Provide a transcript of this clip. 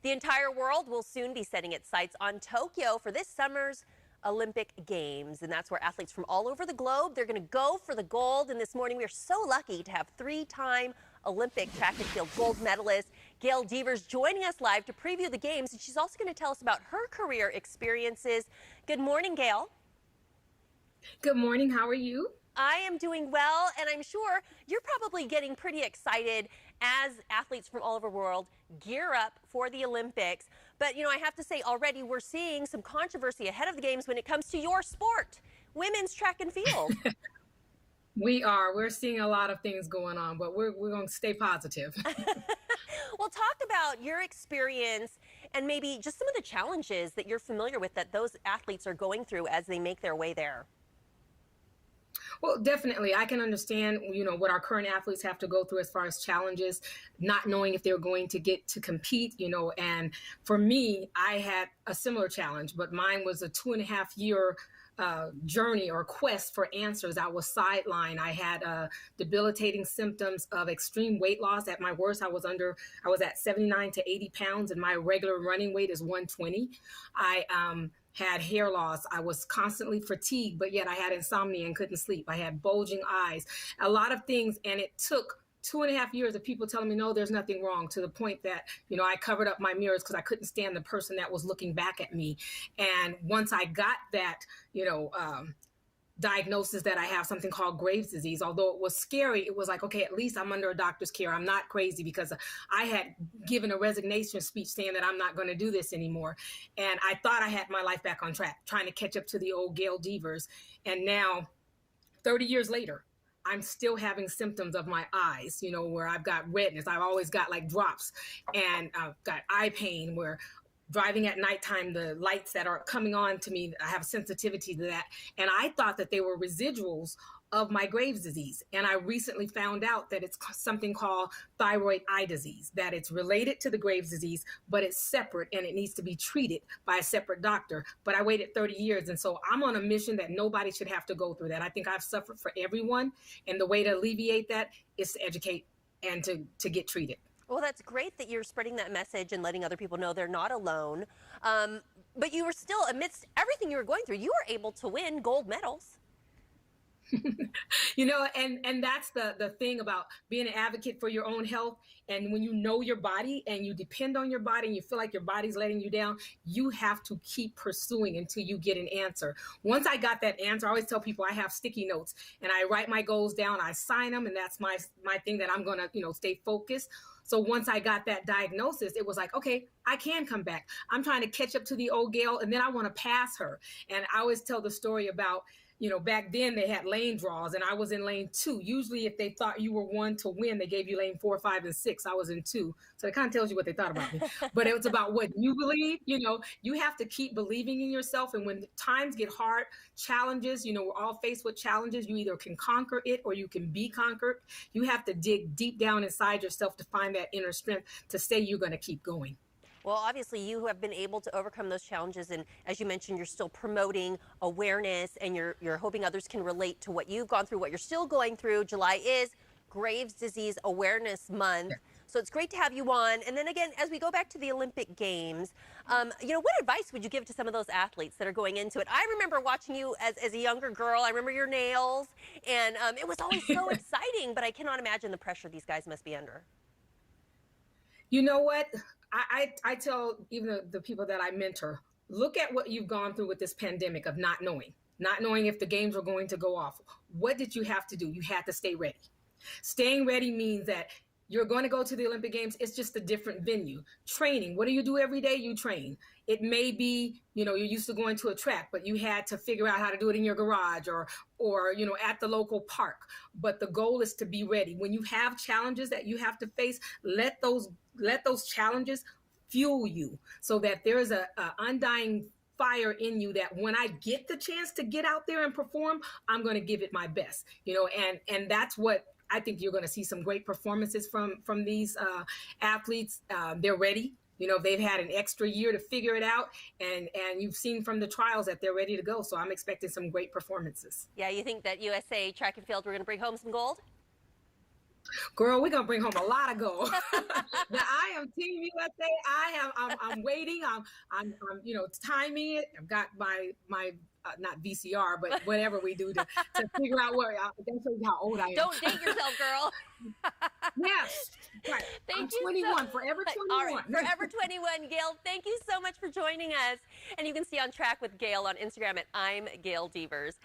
The entire world will soon be setting its sights on Tokyo for this summer's Olympic Games, and that's where athletes from all over the globe, they're going to go for the gold. And this morning we are so lucky to have three-time Olympic track and field gold medalist Gail Devers joining us live to preview the games, and she's also going to tell us about her career experiences. Good morning, Gail. Good morning. How are you? I am doing well, and I'm sure you're probably getting pretty excited as athletes from all over the world gear up for the Olympics. But, I have to say already we're seeing some controversy ahead of the games when it comes to your sport, women's track and field. We're seeing a lot of things going on, but we're going to stay positive. Well, talk about your experience and maybe just some of the challenges that you're familiar with that those athletes are going through as they make their way there. Well, definitely. I can understand, what our current athletes have to go through as far as challenges, not knowing if they're going to get to compete, and for me, I had a similar challenge, but mine was a 2.5-year journey or quest for answers. I was sidelined. I had debilitating symptoms of extreme weight loss. At my worst, I was at 79 to 80 pounds, and my regular running weight is 120. I had hair loss. I was constantly fatigued, but yet I had insomnia and couldn't sleep. I had bulging eyes, a lot of things. And it took 2.5 years of people telling me, no, there's nothing wrong, to the point that, I covered up my mirrors because I couldn't stand the person that was looking back at me. And once I got that, diagnosis that I have something called Graves' disease, although it was scary, it was like, okay, at least I'm under a doctor's care. I'm not crazy, because I had given a resignation speech saying that I'm not going to do this anymore. And I thought I had my life back on track, trying to catch up to the old Gail Devers. And now, 30 years later, I'm still having symptoms of my eyes, where I've got redness. I've always got like drops, and I've got eye pain where driving at nighttime, the lights that are coming on to me, I have sensitivity to that. And I thought that they were residuals of my Graves' disease. And I recently found out that it's something called thyroid eye disease, that it's related to the Graves' disease, but it's separate and it needs to be treated by a separate doctor. But I waited 30 years. And so I'm on a mission that nobody should have to go through that. I think I've suffered for everyone. And the way to alleviate that is to educate and to get treated. Well, that's great that you're spreading that message and letting other people know they're not alone. But you were still, amidst everything you were going through, you were able to win gold medals. And that's the thing about being an advocate for your own health. And when you know your body and you depend on your body and you feel like your body's letting you down, you have to keep pursuing until you get an answer. Once I got that answer, I always tell people I have sticky notes and I write my goals down, I sign them, and that's my thing that I'm going to, stay focused. So once I got that diagnosis, it was like, okay, I can come back. I'm trying to catch up to the old Gail, and then I want to pass her. And I always tell the story about, back then they had lane draws and I was in lane 2. Usually if they thought you were 1 to win, they gave you lane 4, 5, and 6. I was in 2. So it kind of tells you what they thought about me. But it was about what you believe. You have to keep believing in yourself. And when times get hard, challenges, we're all faced with challenges. You either can conquer it or you can be conquered. You have to dig deep down inside yourself to find that inner strength to say you're going to keep going. Well, obviously, you have been able to overcome those challenges. And as you mentioned, you're still promoting awareness and you're hoping others can relate to what you've gone through, what you're still going through. July is Graves' Disease Awareness Month. Yeah. So it's great to have you on. And then again, as we go back to the Olympic Games, what advice would you give to some of those athletes that are going into it? I remember watching you as a younger girl. I remember your nails. And it was always so exciting. But I cannot imagine the pressure these guys must be under. You know what? I tell even the people that I mentor, look at what you've gone through with this pandemic of not knowing if the games were going to go off. What did you have to do? You had to stay ready. Staying ready means that you're going to go to the Olympic Games. It's just a different venue. Training. What do you do every day? You train. It may be, you're used to going to a track, but you had to figure out how to do it in your garage or at the local park. But the goal is to be ready. When you have challenges that you have to face, let those challenges fuel you so that there's a undying fire in you that when I get the chance to get out there and perform, I'm going to give it my best, and that's what I think you're going to see, some great performances from these athletes. They're ready. They've had an extra year to figure it out, and you've seen from the trials that they're ready to go. So I'm expecting some great performances. Yeah, you think that USA track and field, we're going to bring home some gold? Girl, we're gonna bring home a lot of gold. Now I am Team USA. I'm waiting. I'm timing it. I've got my not VCR, but whatever we do to figure out what. That shows you how old I am. Don't date yourself, girl. Yes, right. Thank I'm you 21, so, forever 21. all right, forever 21. Gail, thank you so much for joining us. And you can see On Track with Gail on Instagram at I'm Gail Devers.